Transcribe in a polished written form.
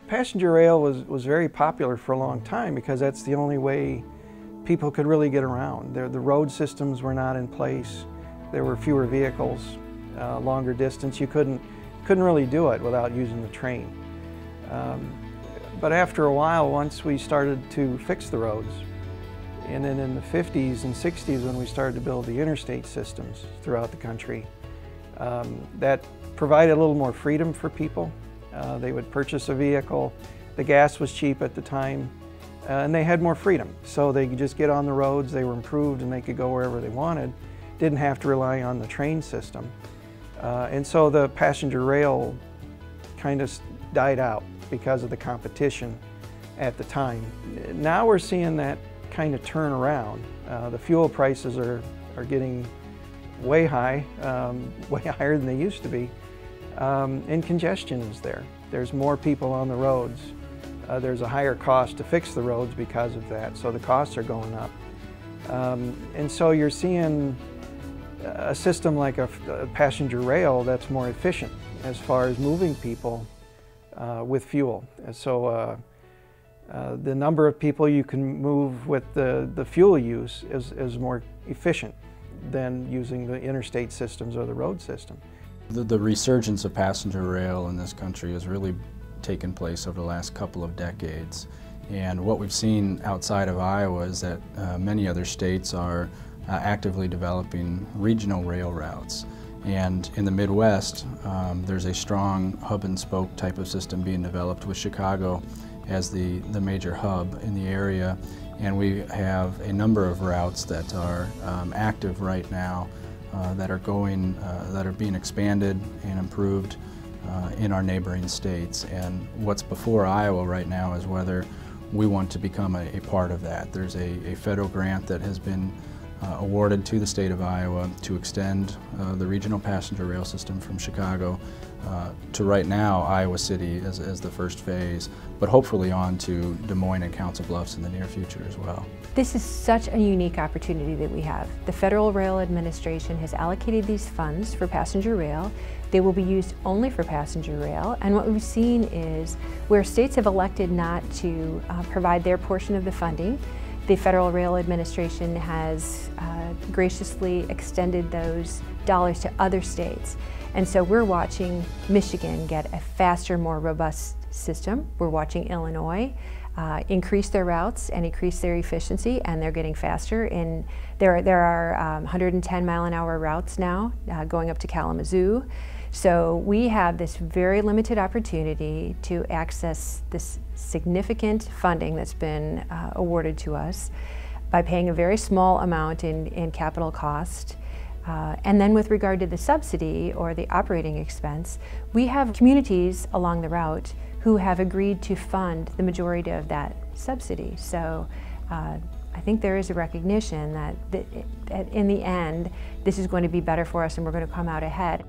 Passenger rail was very popular for a long time because that's the only way people could really get around. The road systems were not in place. There were fewer vehicles, longer distance. You couldn't really do it without using the train. But after a while, once we started to fix the roads, and then in the 50s and 60s when we started to build the interstate systems throughout the country, that provided a little more freedom for people. They would purchase a vehicle, the gas was cheap at the time, and they had more freedom. So they could just get on the roads, they were improved and they could go wherever they wanted. Didn't have to rely on the train system. And so the passenger rail kind of died out because of the competition at the time. Now we're seeing that kind of turn around. The fuel prices are getting way high, way higher than they used to be. And congestion is there. There's more people on the roads. There's a higher cost to fix the roads because of that, so the costs are going up. And so you're seeing a system like a passenger rail that's more efficient as far as moving people with fuel. And so the number of people you can move with the fuel use is more efficient than using the interstate systems or the road system. The resurgence of passenger rail in this country has really taken place over the last couple of decades. And what we've seen outside of Iowa is that many other states are actively developing regional rail routes. And in the Midwest, there's a strong hub and spoke type of system being developed with Chicago as the major hub in the area. And we have a number of routes that are active right now that are being expanded and improved in our neighboring states. And what's before Iowa right now is whether we want to become a part of that. There's a federal grant that has been awarded to the state of Iowa to extend the regional passenger rail system from Chicago to right now Iowa City as the first phase, but hopefully on to Des Moines and Council Bluffs in the near future as well. This is such a unique opportunity that we have. The Federal Rail Administration has allocated these funds for passenger rail. They will be used only for passenger rail, and what we've seen is where states have elected not to provide their portion of the funding, the Federal Rail Administration has graciously extended those dollars to other states. And so we're watching Michigan get a faster, more robust system. We're watching Illinois increase their routes and increase their efficiency, and they're getting faster. And there are 110-mile-an-hour routes now going up to Kalamazoo. So we have this very limited opportunity to access this significant funding that's been awarded to us by paying a very small amount in capital cost. And then with regard to the subsidy or the operating expense, we have communities along the route who have agreed to fund the majority of that subsidy. So I think there is a recognition that in the end, this is going to be better for us and we're going to come out ahead.